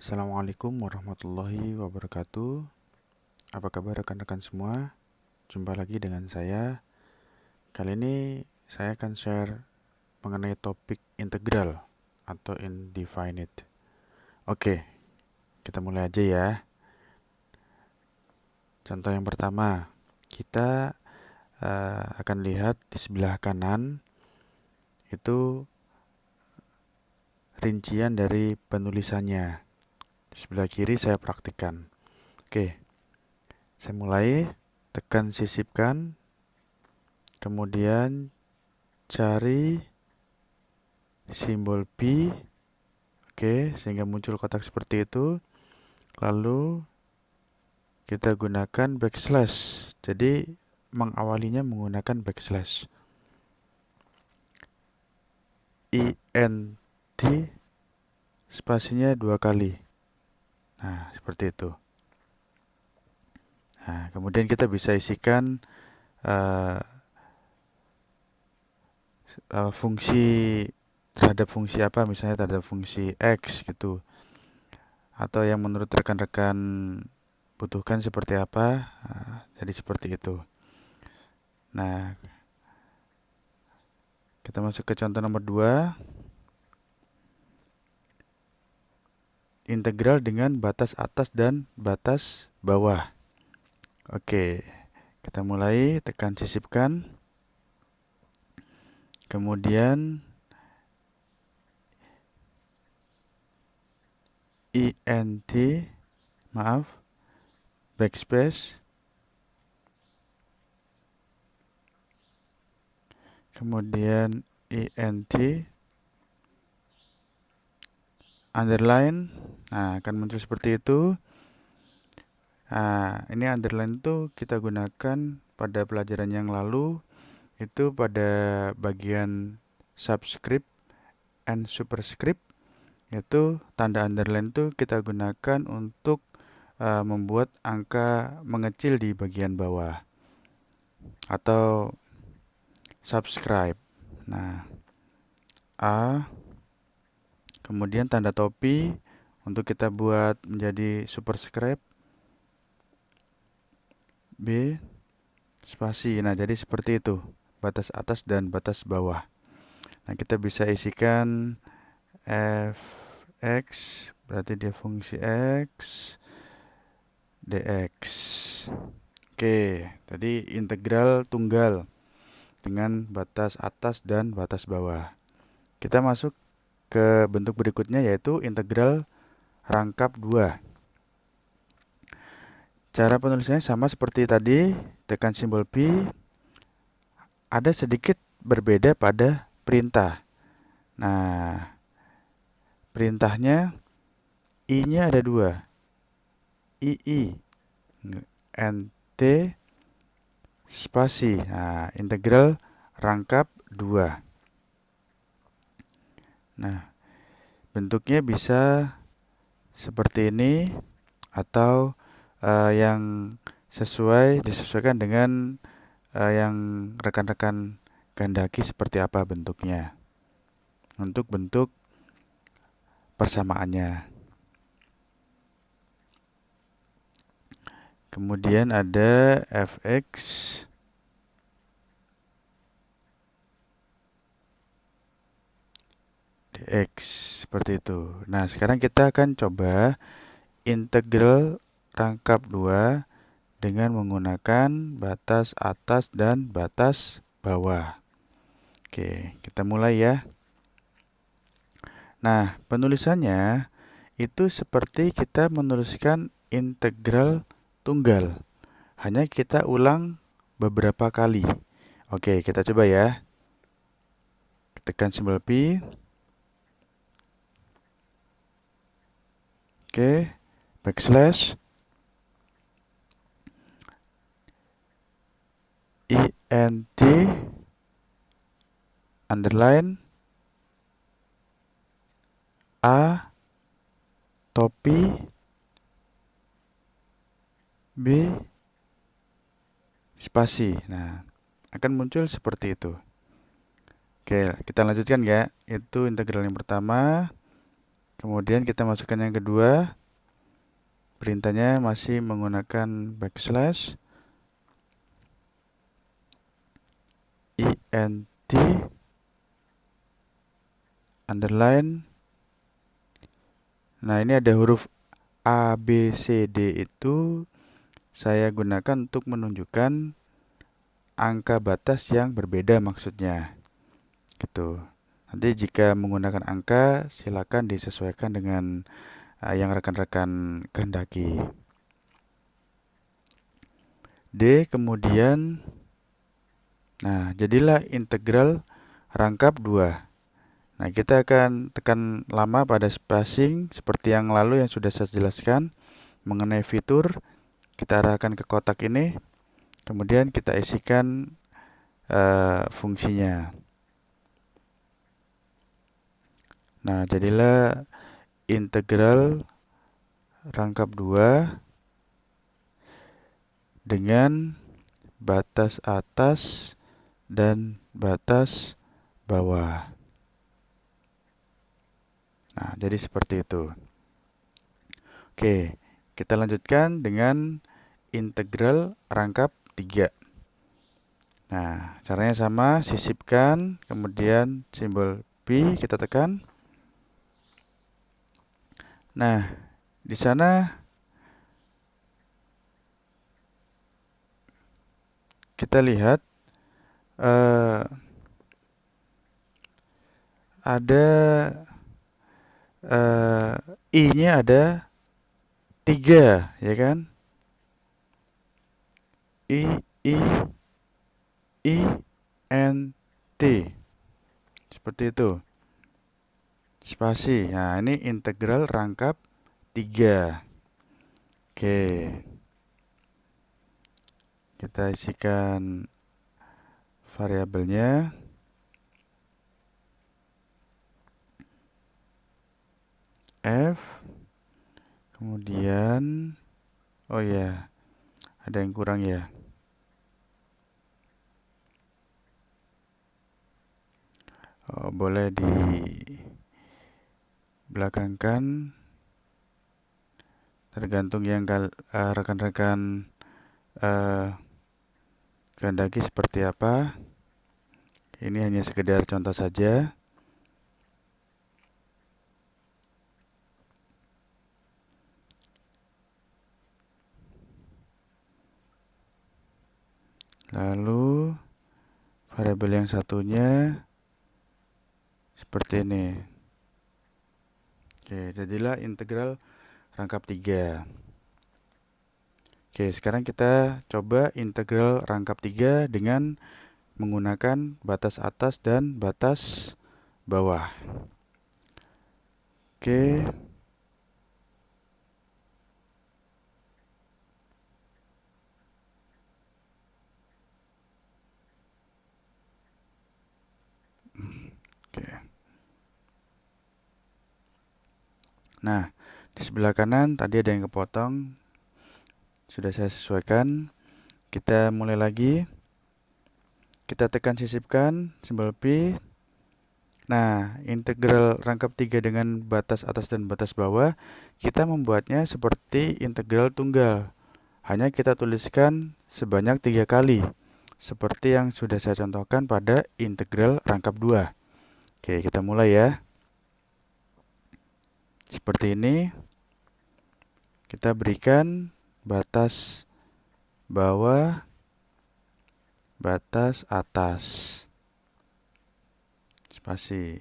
Assalamualaikum warahmatullahi wabarakatuh. Apa kabar rekan-rekan semua? Jumpa lagi dengan saya. Kali ini saya akan share mengenai topik integral atau indefinite. Oke, kita mulai aja ya. Contoh yang pertama, kita akan lihat di sebelah kanan itu rincian dari penulisannya. Di sebelah kiri saya praktikkan. Oke, saya mulai. Tekan sisipkan, kemudian cari simbol pi, oke, sehingga muncul kotak seperti itu. Lalu kita gunakan backslash. Jadi mengawalinya menggunakan backslash. int spasinya 2 kali. Nah, seperti itu. Nah, kemudian kita bisa isikan fungsi terhadap fungsi apa, misalnya terhadap fungsi x gitu, atau yang menurut rekan-rekan butuhkan seperti apa. Nah, jadi seperti itu. Nah, kita masuk ke contoh nomor 2. Integral dengan batas atas dan batas bawah. Oke, kita mulai. Tekan sisipkan. Kemudian int, backspace. Kemudian int underline. Nah, akan muncul seperti itu. Nah, ini underline itu kita gunakan pada pelajaran yang lalu, itu pada bagian subscript and superscript. Itu tanda underline itu kita gunakan untuk membuat angka mengecil di bagian bawah atau subscribe. Nah, A, kemudian tanda topi untuk kita buat menjadi superscribe, B, spasi. Nah, jadi seperti itu, batas atas dan batas bawah. Nah, kita bisa isikan fx, berarti dia fungsi x, dx. Oke, tadi integral tunggal dengan batas atas dan batas bawah. Kita masuk ke bentuk berikutnya, yaitu integral rangkap 2. Cara penulisannya sama seperti tadi. Tekan simbol pi. Ada sedikit berbeda pada perintah. Nah, perintahnya i-nya ada 2. ii, nt, spasi. Nah, integral rangkap 2. Nah, bentuknya bisa seperti ini atau yang disesuaikan dengan yang rekan-rekan kehendaki seperti apa bentuknya untuk bentuk persamaannya. Kemudian ada fx dx seperti itu. Nah, sekarang kita akan coba integral rangkap 2 dengan menggunakan batas atas dan batas bawah. Oke, kita mulai ya. Nah, penulisannya itu seperti kita menuliskan integral tunggal. Hanya kita ulang beberapa kali. Oke, kita coba ya. Tekan simbol pi. Oke, backslash. int underline a topi b spasi. Nah, akan muncul seperti itu. Oke, kita lanjutkan ya. Itu integral yang pertama. Kemudian kita masukkan yang kedua. Perintahnya masih menggunakan backslash int underline. Nah, ini ada huruf A, B, C, D itu saya gunakan untuk menunjukkan angka batas yang berbeda maksudnya. Gitu. Nanti jika menggunakan angka, silakan disesuaikan dengan yang rekan-rekan kehendaki. D, kemudian, nah, jadilah integral rangkap 2. Nah, kita akan tekan lama pada spacing seperti yang lalu yang sudah saya jelaskan mengenai fitur. Kita arahkan ke kotak ini, kemudian kita isikan fungsinya. Nah, jadilah integral rangkap 2 dengan batas atas dan batas bawah. Nah, jadi seperti itu. Oke, kita lanjutkan dengan integral rangkap 3. Nah, caranya sama, sisipkan, kemudian simbol pi kita tekan. Nah, di sana kita lihat ada i-nya ada 3, ya kan? I, N, T. Seperti itu. Spasi. Nah, ini integral rangkap 3. Oke. Kita isikan variabelnya. F. Kemudian, oh ya, ada yang kurang ya. Boleh dibelakangkan, tergantung yang rekan-rekan kehendaki seperti apa. Ini hanya sekedar contoh saja. Lalu variabel yang satunya seperti ini. Oke, jadilah integral rangkap 3. Oke, sekarang kita coba integral rangkap 3 dengan menggunakan batas atas dan batas bawah. Oke. Oke. Nah, di sebelah kanan tadi ada yang kepotong. Sudah saya sesuaikan. Kita mulai lagi. Kita tekan sisipkan simbol pi. Nah, integral rangkap 3 dengan batas atas dan batas bawah, kita membuatnya seperti integral tunggal. Hanya kita tuliskan sebanyak 3 kali. Seperti yang sudah saya contohkan pada integral rangkap 2. Oke, kita mulai ya. Seperti ini. Kita berikan batas bawah, batas atas. Spasi.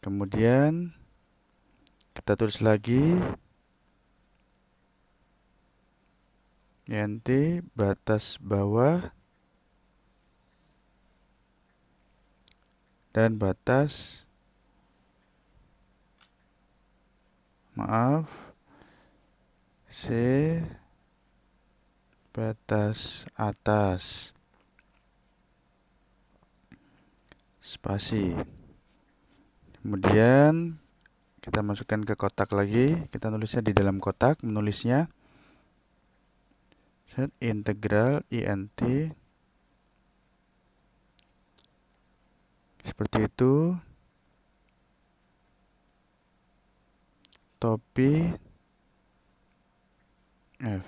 Kemudian kita tulis lagi int batas bawah dan batas C batas atas. Spasi. Kemudian kita masukkan ke kotak lagi. Kita nulisnya di dalam kotak, menulisnya set integral int seperti itu. topi F.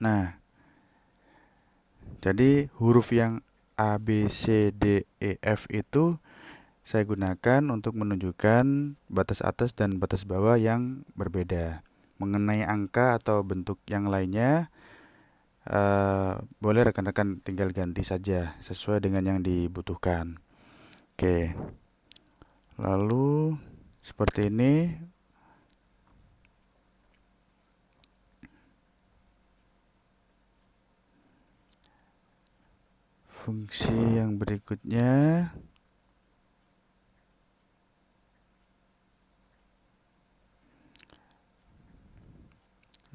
Nah, jadi huruf yang A, B, C, D, E, F itu saya gunakan untuk menunjukkan batas atas dan batas bawah yang berbeda. Mengenai angka atau bentuk yang lainnya, boleh rekan-rekan tinggal ganti saja sesuai dengan yang dibutuhkan. Oke, lalu seperti ini. Fungsi yang berikutnya,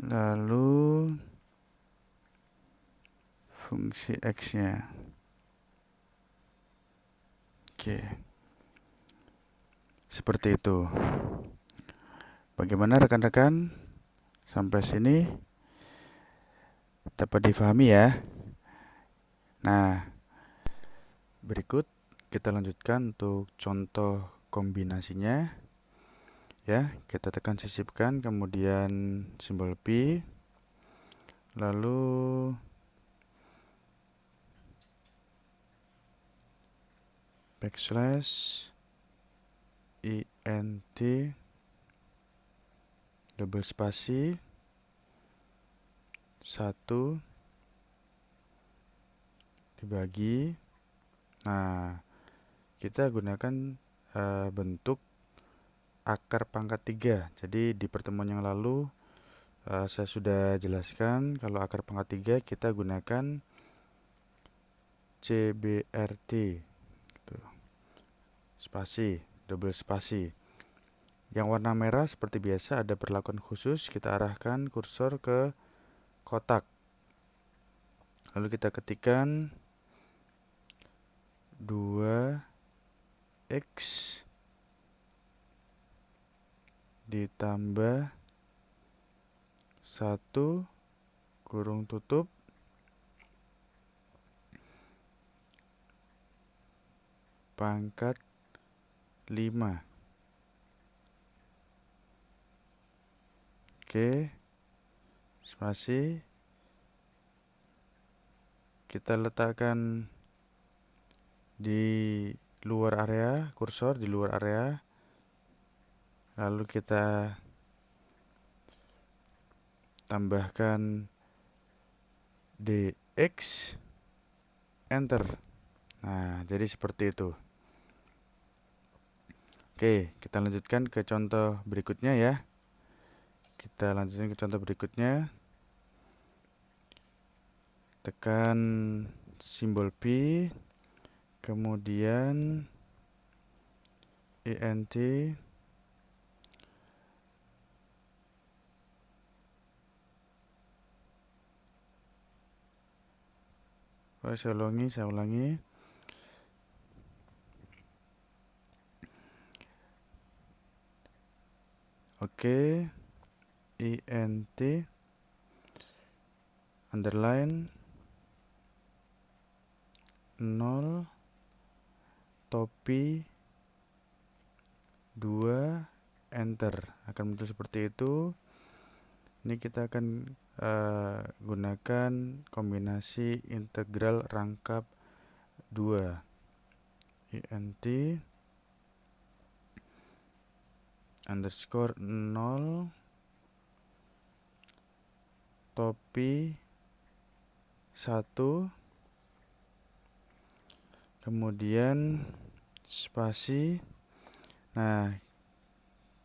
lalu fungsi X-nya. Oke, seperti itu. Bagaimana rekan-rekan? Sampai sini dapat difahami ya? Nah, berikut kita lanjutkan untuk contoh kombinasinya. Ya, kita tekan sisipkan, kemudian simbol pi, lalu backslash int double spasi 1 dibagi. Nah, kita gunakan bentuk akar pangkat 3. Jadi di pertemuan yang lalu saya sudah jelaskan kalau akar pangkat 3 kita gunakan CBRT gitu. Spasi, double spasi. Yang warna merah seperti biasa ada perlakuan khusus, kita arahkan kursor ke kotak. Lalu kita ketikkan 2x ditambah 1 kurung tutup pangkat 5. Oke, spasi. Kita letakkan di luar area, kursor di luar area. Lalu kita tambahkan dx, enter. Nah, jadi seperti itu. Oke, kita lanjutkan ke contoh berikutnya ya. Kita lanjutkan ke contoh berikutnya. Tekan simbol pi, kemudian int saya ulangi. Oke, int underline 0 topi 2 enter. Akan muncul seperti itu. Ini kita akan gunakan kombinasi integral rangkap 2. int underscore 0 topi 1, kemudian spasi. Nah,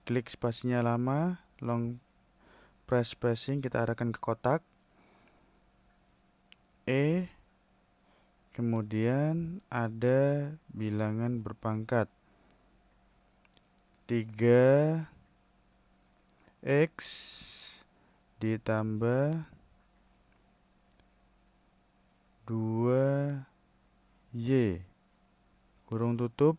klik spasinya lama, long press spacing, kita arahkan ke kotak kemudian ada bilangan berpangkat 3x ditambah 2y kurung tutup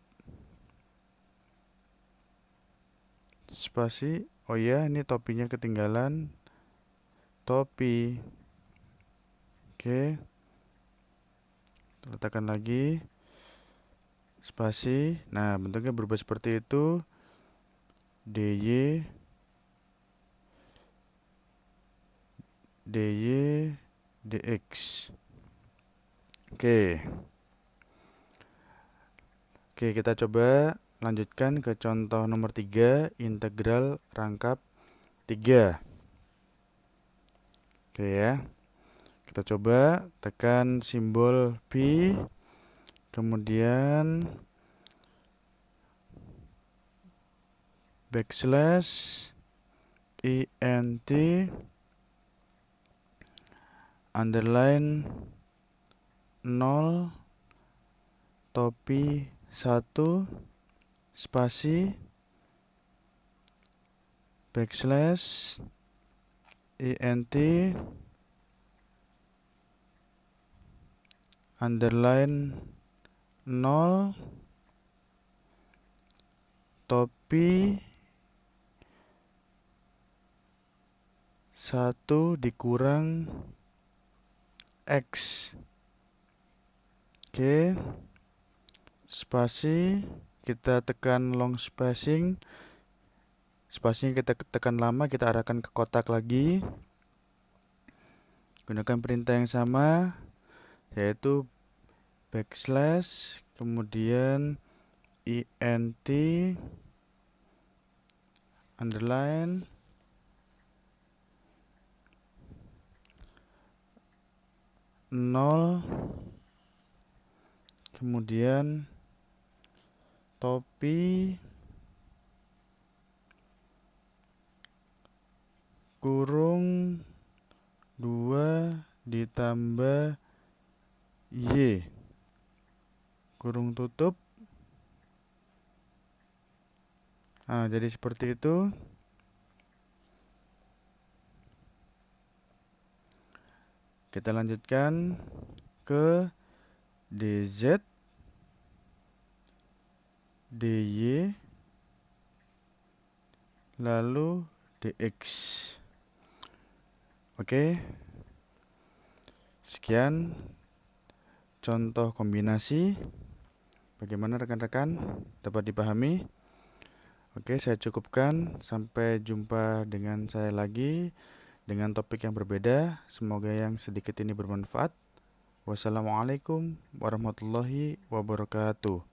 spasi. Oh ya, ini topinya ketinggalan. Topi. Oke. Letakkan lagi. spasi. Nah, bentuknya berubah seperti itu. DY DX. Oke. Oke, kita coba lanjutkan ke contoh nomor 3, integral rangkap 3. Oke ya. Kita coba tekan simbol Pi, kemudian backslash int underline 0 topi 1 spasi backslash int underline 0 topi 1 dikurang X. Oke. Spasi kita tekan long spacing. Spasinya kita tekan lama, kita arahkan ke kotak lagi. Gunakan perintah yang sama, yaitu backslash kemudian int underline 0 kemudian topi kurung 2 ditambah Y kurung tutup. Nah, jadi seperti itu. Kita lanjutkan ke DZ, DY, lalu DX. Oke. Sekian contoh kombinasi. Bagaimana rekan-rekan? Dapat dipahami? Oke, saya cukupkan. Sampai jumpa dengan saya lagi dengan topik yang berbeda. Semoga yang sedikit ini bermanfaat. Wassalamualaikum warahmatullahi wabarakatuh.